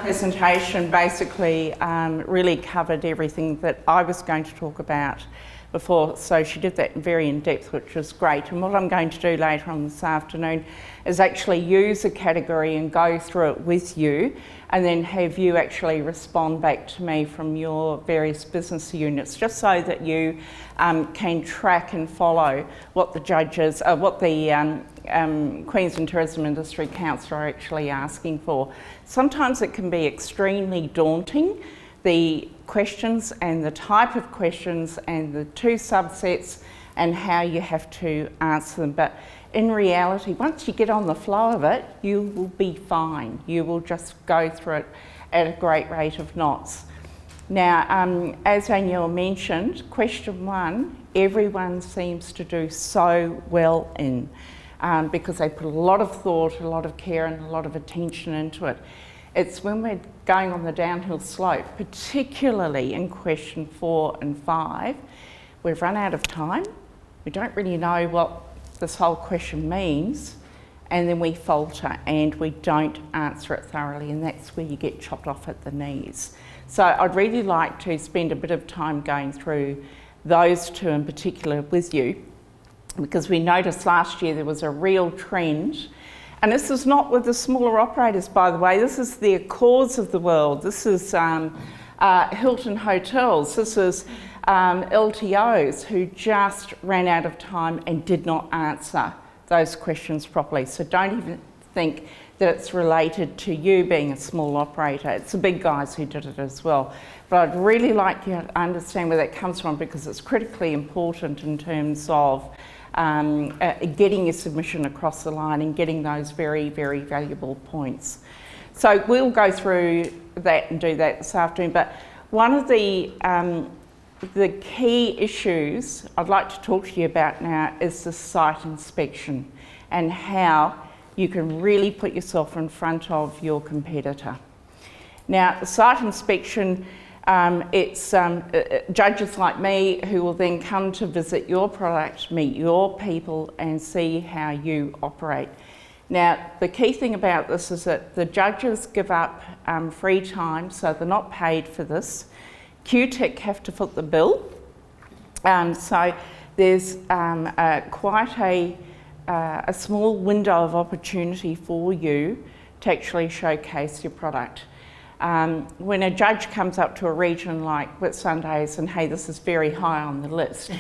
presentation basically really covered everything that I was going to talk about before, so she did that very in depth, which was great. And what I'm going to do later on this afternoon is actually use a category and go through it with you, and then have you actually respond back to me from your various business units, just so that you can track and follow what the judges, what the Queensland Tourism Industry Council are actually asking for. Sometimes it can be extremely daunting, the questions and the type of questions and the two subsets and how you have to answer them. But in reality, once you get on the flow of it, you will be fine. You will just go through it at a great rate of knots. Now, as Danielle mentioned, question 1, everyone seems to do so well in, because they put a lot of thought, a lot of care and a lot of attention into it. It's when we're going on the downhill slope, particularly in question 4 and 5, we've run out of time. We don't really know what this whole question means, and then we falter and we don't answer it thoroughly, and that's where you get chopped off at the knees. So I'd really like to spend a bit of time going through those two in particular with you, because we noticed last year there was a real trend. And this is not with the smaller operators, by the way. This is the Accords of the world. This is Hilton Hotels. This is LTOs who just ran out of time and did not answer those questions properly. So don't even think that it's related to you being a small operator. It's the big guys who did it as well. But I'd really like you to understand where that comes from, because it's critically important in terms of getting your submission across the line and getting those very, very valuable points. So we'll go through that and do that this afternoon. But one of the key issues I'd like to talk to you about now is the site inspection and how you can really put yourself in front of your competitor. Now, the site inspection, it's judges like me who will then come to visit your product, meet your people and see how you operate. Now, the key thing about this is that the judges give up free time, so they're not paid for this. QTIC have to foot the bill, so there's quite a small window of opportunity for you to actually showcase your product. When a judge comes up to a region like Whitsundays, and hey, this is very high on the list,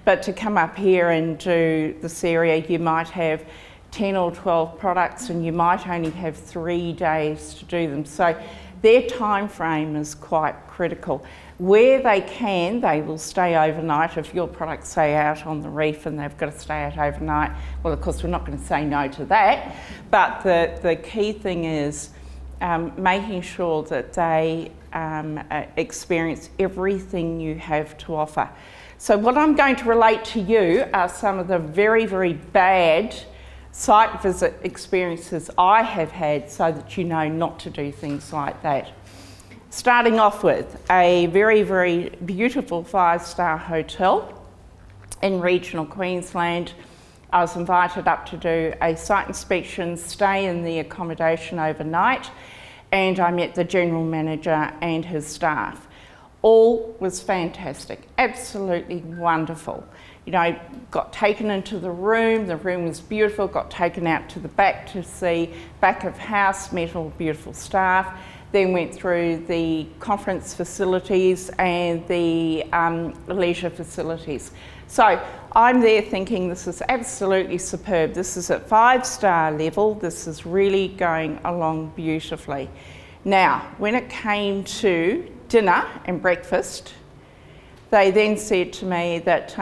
but to come up here and do this area, you might have 10 or 12 products and you might only have 3 days to do them. So their time frame is quite critical. Where they can, they will stay overnight. If your products stay out on the reef and they've got to stay out overnight, well, of course, we're not going to say no to that. But the key thing is making sure that they experience everything you have to offer. So what I'm going to relate to you are some of the very, very bad site visit experiences I have had, so that you know not to do things like that. Starting off with a very, very beautiful 5-star hotel in regional Queensland. I was invited up to do a site inspection, stay in the accommodation overnight, and I met the general manager and his staff. All was fantastic, absolutely wonderful. You know, got taken into the room was beautiful, got taken out to the back to see back of house, met all beautiful staff, then went through the conference facilities and the leisure facilities. So I'm there thinking this is absolutely superb. This is at 5-star level. This is really going along beautifully. Now, when it came to dinner and breakfast, they then said to me that,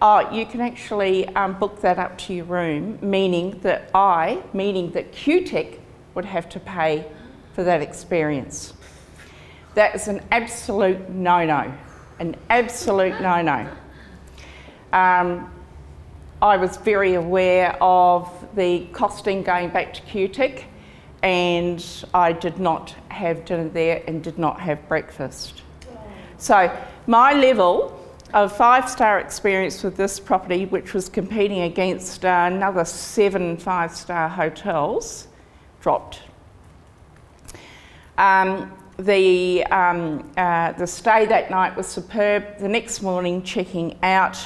oh, you can actually book that up to your room, meaning that QTIC would have to pay for that experience. That is an absolute no-no, an absolute no-no. I was very aware of the costing going back to QTIC, and I did not have dinner there and did not have breakfast. So my level of 5-star experience with this property, which was competing against another 7 5-star hotels, dropped. The stay that night was superb. The next morning, checking out,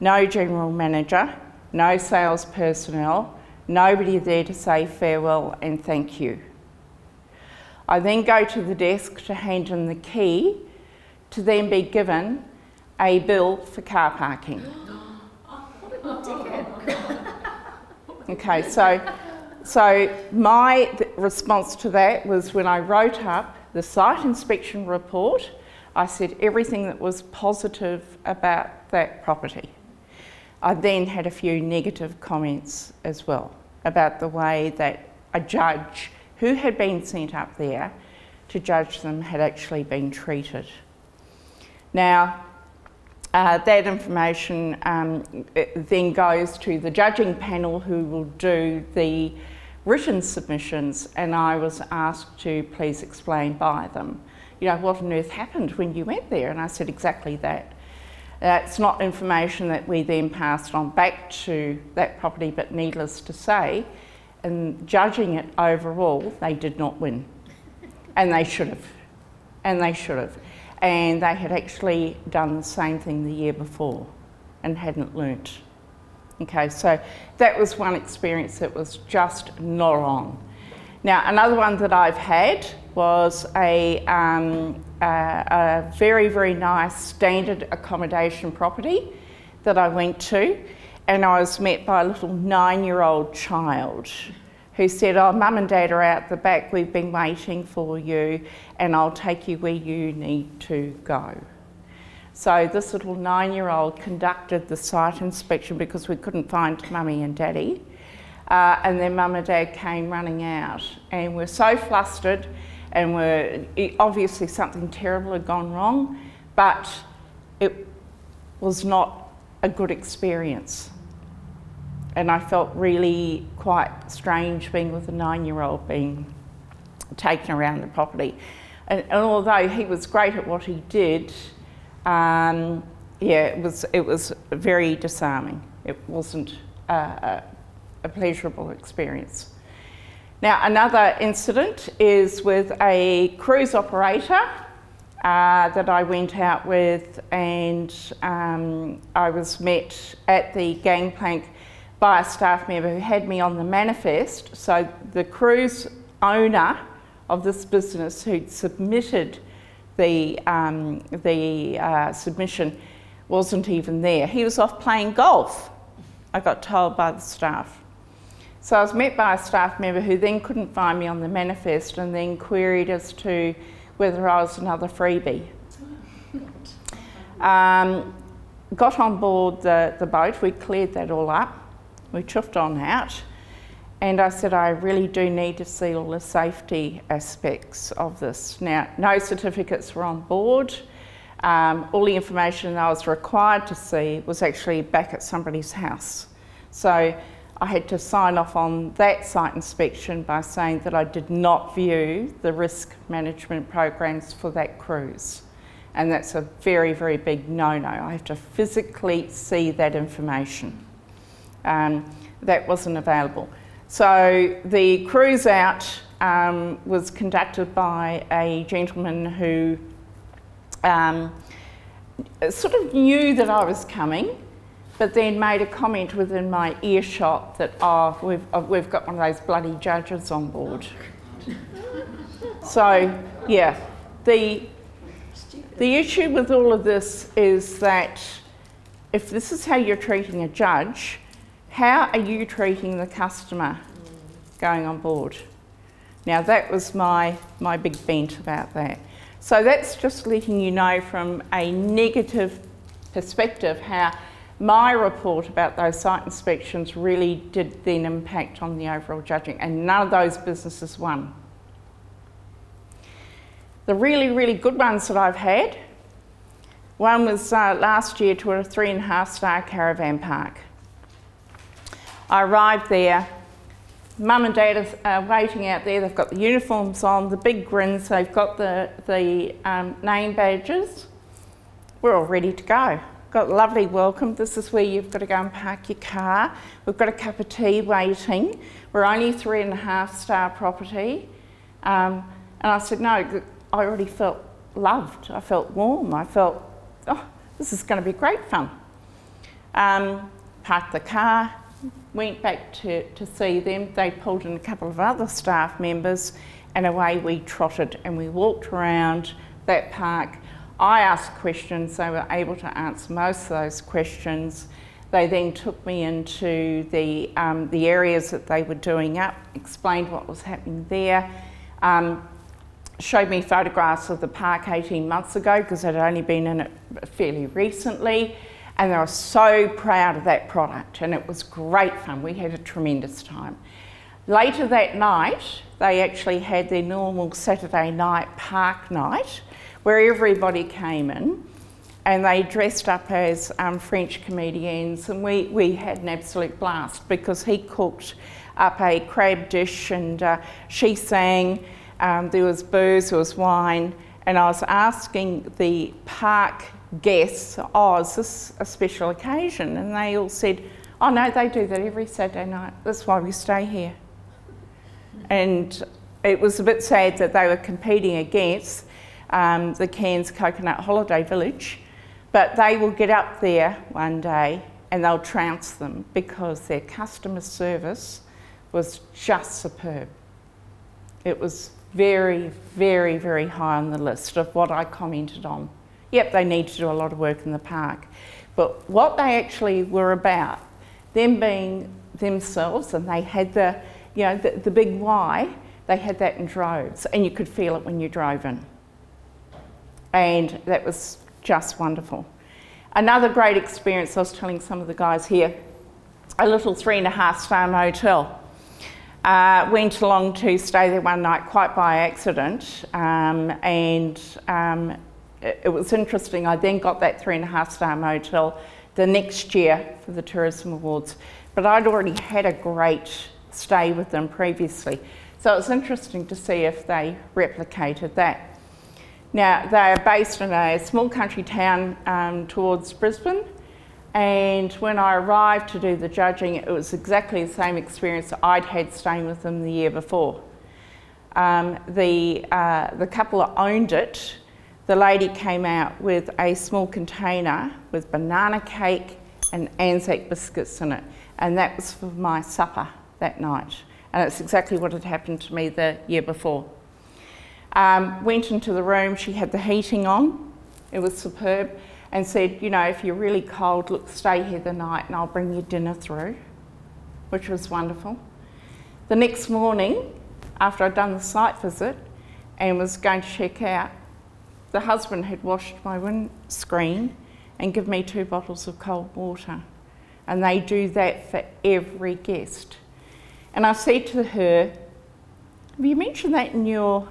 no general manager, no sales personnel, nobody there to say farewell and thank you. I then go to the desk to hand in the key, to then be given a bill for car parking. Okay, so my response to that was, when I wrote up the site inspection report, I said everything that was positive about that property. I then had a few negative comments as well about the way that a judge who had been sent up there to judge them had actually been treated. Now, that information then goes to the judging panel, who will do the written submissions, and I was asked to please explain by them, you know, what on earth happened when you went there? And I said exactly that. It's not information that we then passed on back to that property, but needless to say, in judging it overall, they did not win. And they should have. And they should have. And they had actually done the same thing the year before and hadn't learnt. Okay, so that was one experience that was just not on. Now, another one that I've had was a very, very nice standard accommodation property that I went to, and I was met by a little 9-year-old child who said, "Oh, Mum and Dad are out the back, we've been waiting for you, and I'll take you where you need to go." So this little 9-year-old conducted the site inspection because we couldn't find Mummy and Daddy. And then Mum and Dad came running out, and we're so flustered, and obviously something terrible had gone wrong, but it was not a good experience. And I felt really quite strange being with a 9-year-old being taken around the property. And although he was great at what he did, it was very disarming. It wasn't a pleasurable experience. Now, another incident is with a cruise operator that I went out with, and I was met at the gangplank by a staff member who had me on the manifest. So the cruise owner of this business who'd submitted the submission wasn't even there. He was off playing golf, I got told by the staff. So I was met by a staff member who then couldn't find me on the manifest, and then queried as to whether I was another freebie. Got on board the boat, we cleared that all up, we chuffed on out, and I said, I really do need to see all the safety aspects of this. Now, no certificates were on board. All the information I was required to see was actually back at somebody's house. So I had to sign off on that site inspection by saying that I did not view the risk management programs for that cruise. And that's a very, very big no-no. I have to physically see that information. That wasn't available. So the cruise out was conducted by a gentleman who sort of knew that I was coming, but then made a comment within my earshot that, oh, we've got one of those bloody judges on board. So, yeah, the issue with all of this is that if this is how you're treating a judge, how are you treating the customer going on board? Now, that was my big bent about that. So that's just letting you know from a negative perspective how my report about those site inspections really did then impact on the overall judging, and none of those businesses won. The really, really good ones that I've had, one was last year to a 3.5-star caravan park. I arrived there, Mum and Dad are waiting out there, they've got the uniforms on, the big grins, they've got the name badges. We're all ready to go. Got a lovely welcome. This is where you've got to go and park your car. We've got a cup of tea waiting. We're only 3.5-star property. And And I said, no, I already felt loved. I felt warm. I felt, oh, this is going to be great fun. Parked the car, went back to see them. They pulled in a couple of other staff members, and away we trotted, and we walked around that park. I asked questions. They were able to answer most of those questions. They then took me into the areas that they were doing up, explained what was happening there, showed me photographs of the park 18 months ago because I'd only been in it fairly recently, and they were so proud of that product, and it was great fun. We had a tremendous time. Later that night, they actually had their normal Saturday night park night where everybody came in, and they dressed up as French comedians, and we had an absolute blast because he cooked up a crab dish, and she sang. There was booze, there was wine, and I was asking the park guests, oh, is this a special occasion? And they all said, oh no, they do that every Saturday night. That's why we stay here. And it was a bit sad that they were competing against the Cairns Coconut Holiday Village, but they will get up there one day and they'll trounce them because their customer service was just superb. It was very, very, very high on the list of what I commented on. Yep, they need to do a lot of work in the park, but what they actually were about, them being themselves, and they had the, you know, the big why, they had that in droves, and you could feel it when you drove in. And that was just wonderful. Another great experience, I was telling some of the guys here, a little 3.5-star motel. Went along to stay there one night quite by accident, it was interesting. I then got that 3.5-star motel the next year for the Tourism Awards, but I'd already had a great stay with them previously, so it was interesting to see if they replicated that. Now, they are based in a small country town towards Brisbane, and when I arrived to do the judging, it was exactly the same experience I'd had staying with them the year before. The couple that owned it, the lady came out with a small container with banana cake and Anzac biscuits in it, and that was for my supper that night. And it's exactly what had happened to me the year before. Went into the room, she had the heating on, it was superb, and said, you know, if you're really cold, look, stay here the night and I'll bring you dinner through, which was wonderful. The next morning, after I'd done the site visit and was going to check out, the husband had washed my windscreen and given me 2 bottles of cold water. And they do that for every guest. And I said to her, have you mentioned that in your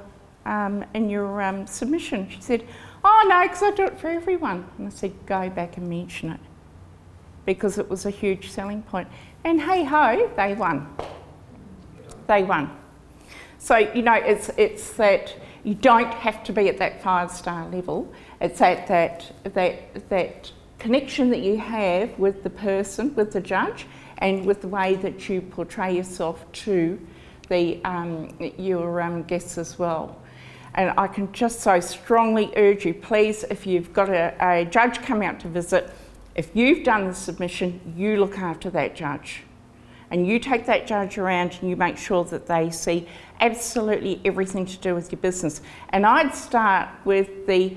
submission? She said, oh no, because I do it for everyone. And I said, go back and mention it, because it was a huge selling point. And hey ho, they won. They won. So, you know, it's that you don't have to be at that 5-star level. It's at that connection that you have with the person, with the judge, and with the way that you portray yourself to your guests as well. And I can just so strongly urge you, please, if you've got a judge come out to visit, if you've done the submission, you look after that judge. And you take that judge around and you make sure that they see absolutely everything to do with your business. And I'd start with the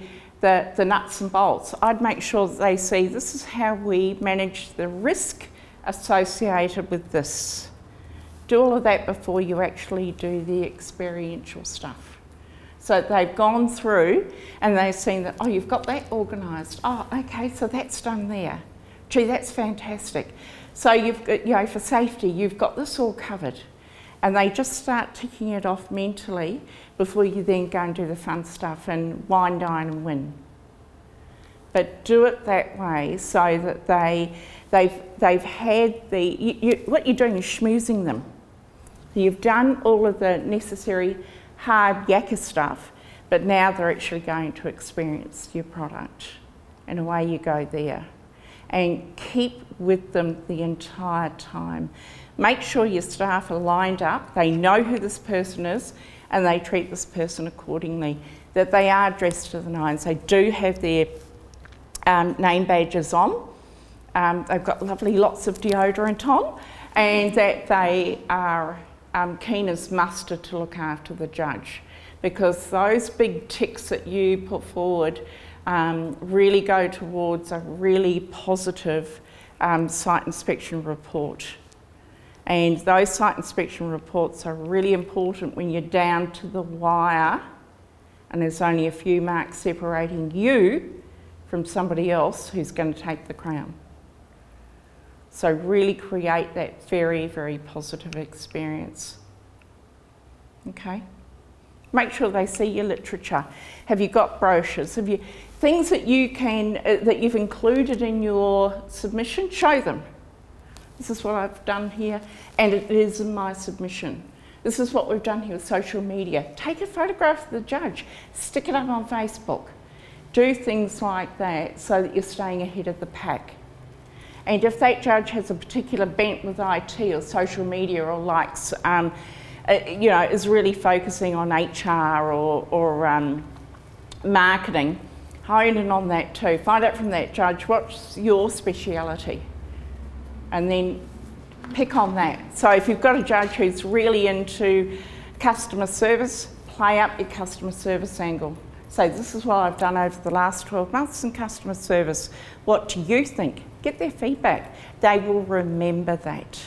nuts and bolts. I'd make sure that they see this is how we manage the risk associated with this. Do all of that before you actually do the experiential stuff. So they've gone through and they've seen that, oh, you've got that organised. Oh, okay, so that's done there. Gee, that's fantastic. So you've got, you know, for safety, you've got this all covered. And they just start ticking it off mentally before you then go and do the fun stuff and wine, dine and win. But do it that way so that they've had what you're doing is schmoozing them. You've done all of the necessary hard yakka stuff, but now they're actually going to experience your product, and away you go there. And keep with them the entire time. Make sure your staff are lined up, they know who this person is, and they treat this person accordingly, that they are dressed to the nines. They do have their name badges on. They've got lots of deodorant on, and that they are keen as mustard to look after the judge, because those big ticks that you put forward really go towards a really positive site inspection report. And those site inspection reports are really important when you're down to the wire and there's only a few marks separating you from somebody else who's going to take the crown. So really create that very, very positive experience. Okay? Make sure they see your literature. Have you got brochures? Have you things that you can that you've included in your submission? Show them. This is what I've done here, and it is in my submission. This is what we've done here with social media. Take a photograph of the judge, stick it up on Facebook. Do things like that so that you're staying ahead of the pack. And if that judge has a particular bent with IT or social media or likes, is really focusing on HR or marketing, hone in on that too. Find out from that judge what's your speciality, and then pick on that. So if you've got a judge who's really into customer service, play up your customer service angle. So this is what I've done over the last 12 months in customer service. What do you think? Get their feedback. They will remember that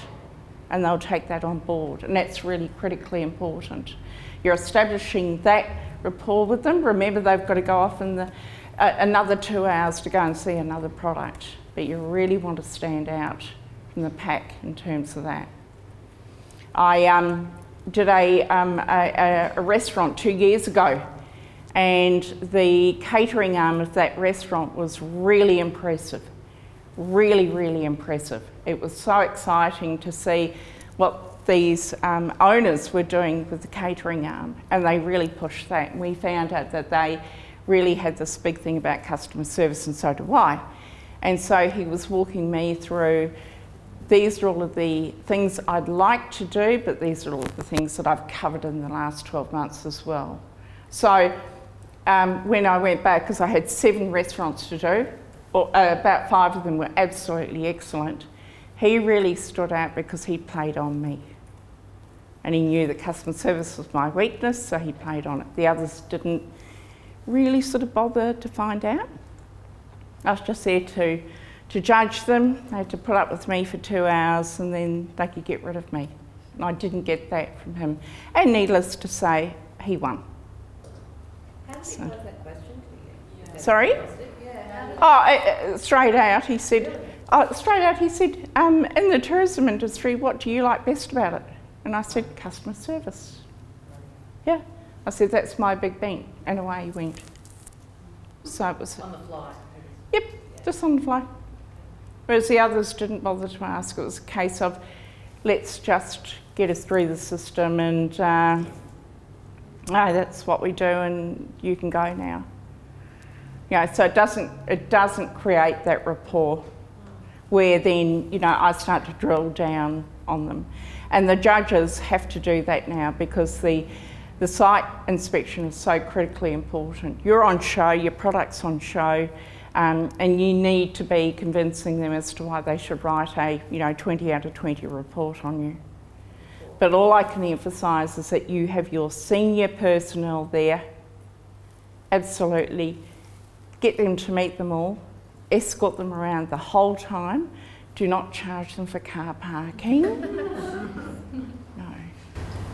and they'll take that on board, and that's really critically important. You're establishing that rapport with them. Remember, they've got to go off in another 2 hours to go and see another product, but you really want to stand out from the pack in terms of that. I did a restaurant 2 years ago, and the catering arm of that restaurant was really impressive. Really, really impressive. It was so exciting to see what these owners were doing with the catering arm, and they really pushed that. And we found out that they really had this big thing about customer service, and so do I. And so he was walking me through, these are all of the things I'd like to do, but these are all of the things that I've covered in the last 12 months as well. So when I went back, because I had 7 restaurants to do, about 5 of them were absolutely excellent, he really stood out because he played on me. And he knew that customer service was my weakness, so he played on it. The others didn't really sort of bother to find out. I was just there to judge them. They had to put up with me for 2 hours and then they could get rid of me. And I didn't get that from him. And needless to say, he won. How did he pose that question to you? Sorry? Straight out he said, in the tourism industry, what do you like best about it? And I said, customer service. Yeah. I said, that's my big bent. And away he went. So it was... On the fly? Yep, just on the fly. Whereas the others didn't bother to ask. It was a case of, let's just get us through the system and no, that's what we do and you can go now. You know, so it doesn't create that rapport where then, you know, I start to drill down on them. And the judges have to do that now because the site inspection is so critically important. You're on show, your product's on show, and you need to be convincing them as to why they should write a, 20 out of 20 report on you. But all I can emphasise is that you have your senior personnel there. Absolutely. Get them to meet them all. Escort them around the whole time. Do not charge them for car parking. No.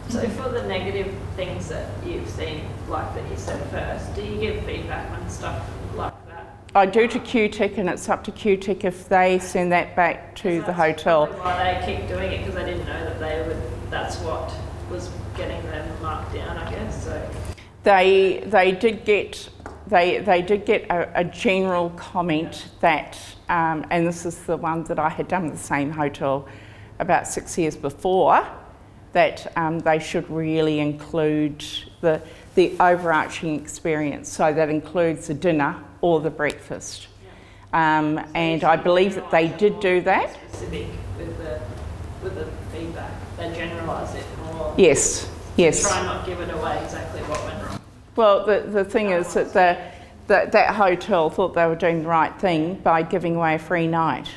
So for the negative things that you've seen, like that you said first, do you give feedback on stuff like that? I do to QTIC, and it's up to QTIC if they send that back to the hotel. That's why they keep doing it, because they didn't know that that's what was getting them marked down, I guess. So they did get a general comment that, and this is the one that I had done with the same hotel about 6 years before, that they should really include the overarching experience. So that includes the dinner or the breakfast. And I believe that they did do that. Specific with the feedback, they generalise it more. Yes, Yes. Try and not give it away exactly what went wrong. Well, the thing is that that hotel thought they were doing the right thing by giving away a free night.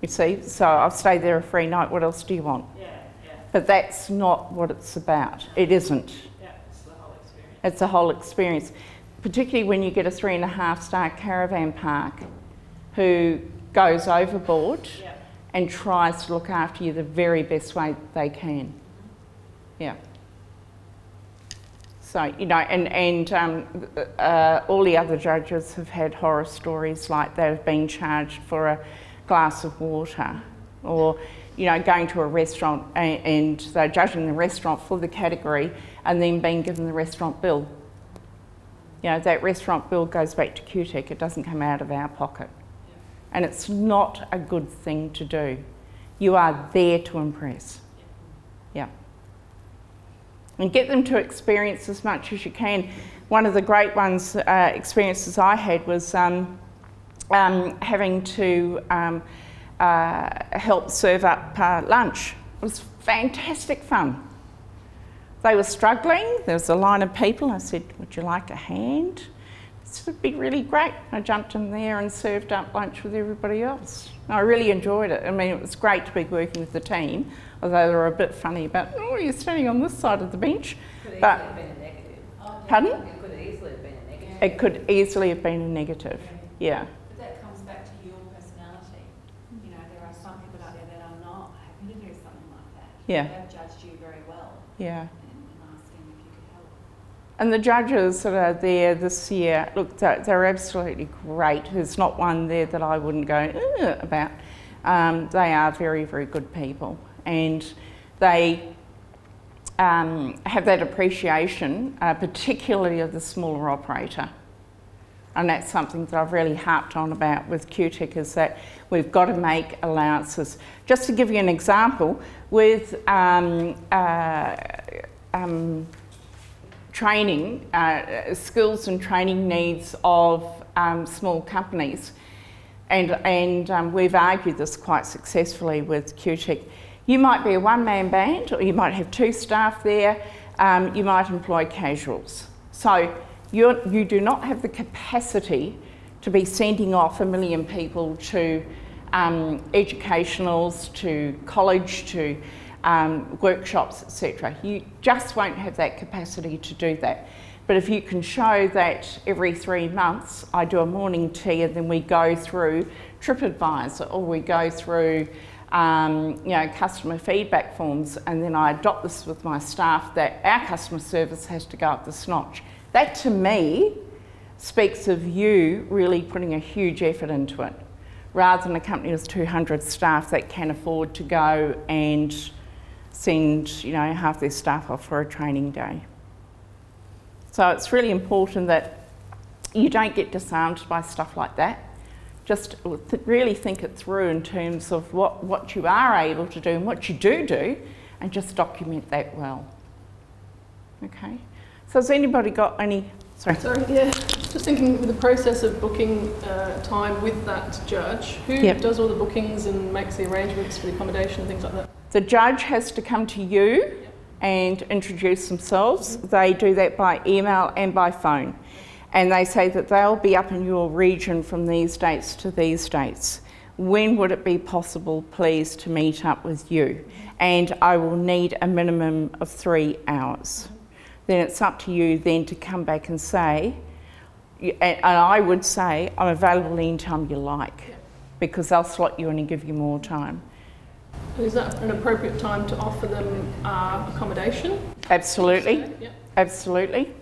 You see, so I've stayed there a free night, what else do you want? Yeah. But that's not what it's about. It isn't. Yeah, it's the whole experience. It's a whole experience, particularly when you get a 3.5-star caravan park who goes overboard Yeah. and tries to look after you the very best way they can. Yeah. So, you know, and all the other judges have had horror stories like they've been charged for a glass of water, or, you know, going to a restaurant and they're judging the restaurant for the category and then being given the restaurant bill. You know, that restaurant bill goes back to QTIC, it doesn't come out of our pocket. And it's not a good thing to do. You are there to impress. Yeah. And get them to experience as much as you can. One of the great experiences I had was having to help serve up lunch. It was fantastic fun. They were struggling, there was a line of people. I said, would you like a hand? This would be really great. I jumped in there and served up lunch with everybody else. I really enjoyed it. I mean, it was great to be working with the team, although they were a bit funny about, oh, you're standing on this side of the bench. Could But, easily have been a negative. pardon? It could easily have been a negative. It could easily have been a negative, yeah. But that comes back to your personality. You know, there are some people out there that are not happy to do something like that. Yeah. They've judged you very well. Yeah. And asking if you could help. And the judges that are there this year, look, they're absolutely great. There's not one there that I wouldn't go about. They are very, very good people, and they have that appreciation, particularly of the smaller operator. And that's something that I've really harped on about with QTIC, is that we've got to make allowances. Just to give you an example, with training, skills and training needs of small companies, and we've argued this quite successfully with QTIC. You might be a one-man band, or you might have 2 staff there, you might employ casuals. So you do not have the capacity to be sending off 1 million people to educationals, to college, to workshops, etc. You just won't have that capacity to do that. But if you can show that every 3 months I do a morning tea and then we go through TripAdvisor, or we go through you know, customer feedback forms, and then I adopt this with my staff, that our customer service has to go up this notch. That to me speaks of you really putting a huge effort into it, rather than a company with 200 staff that can afford to go and send, you know, half their staff off for a training day. So it's really important that you don't get disarmed by stuff like that. Just really think it through in terms of what you are able to do and what you do, and just document that well. Okay, so has anybody got any, sorry, yeah, just thinking with the process of booking time with that judge, who Yep. does all the bookings and makes the arrangements for the accommodation and things like that? The judge has to come to you and introduce themselves. They do that by email and by phone. And they say that they'll be up in your region from these dates to these dates. When would it be possible, please, to meet up with you? And I will need a minimum of 3 hours. Then it's up to you then to come back and say, and I would say, I'm available anytime you like, because they'll slot you in and give you more time. And is that an appropriate time to offer them accommodation? Absolutely, Yep. absolutely.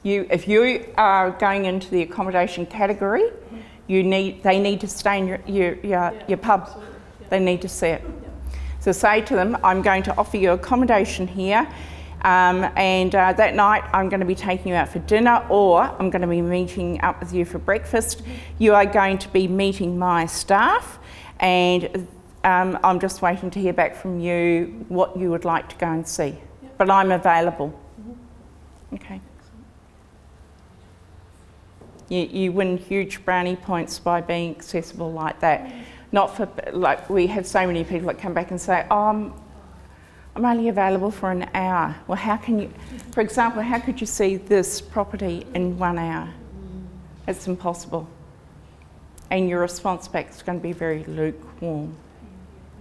If you are going into the accommodation category, they need to stay in your pub. Absolutely. Yeah. They need to see it. So say to them, I'm going to offer you accommodation here, and that night I'm going to be taking you out for dinner, or I'm going to be meeting up with you for breakfast. You are going to be meeting my staff, and I'm just waiting to hear back from you what you would like to go and see. But I'm available. Okay. You win huge brownie points by being accessible like that. Not for, like, we have so many people that come back and say, oh, I'm only available for an hour. Well, how can you, for example, how could you see this property in 1 hour? It's impossible. And your response back is going to be very lukewarm.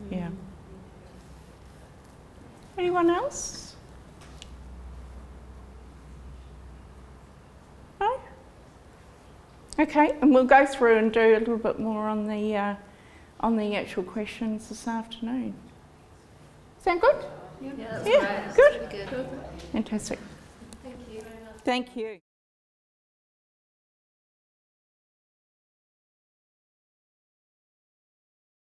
Yeah. Anyone else? No? Okay, and we'll go through and do a little bit more on the actual questions this afternoon. Sound good? Yeah, that's Yeah, great. good. That's really good. Fantastic. Thank you very much. Thank you.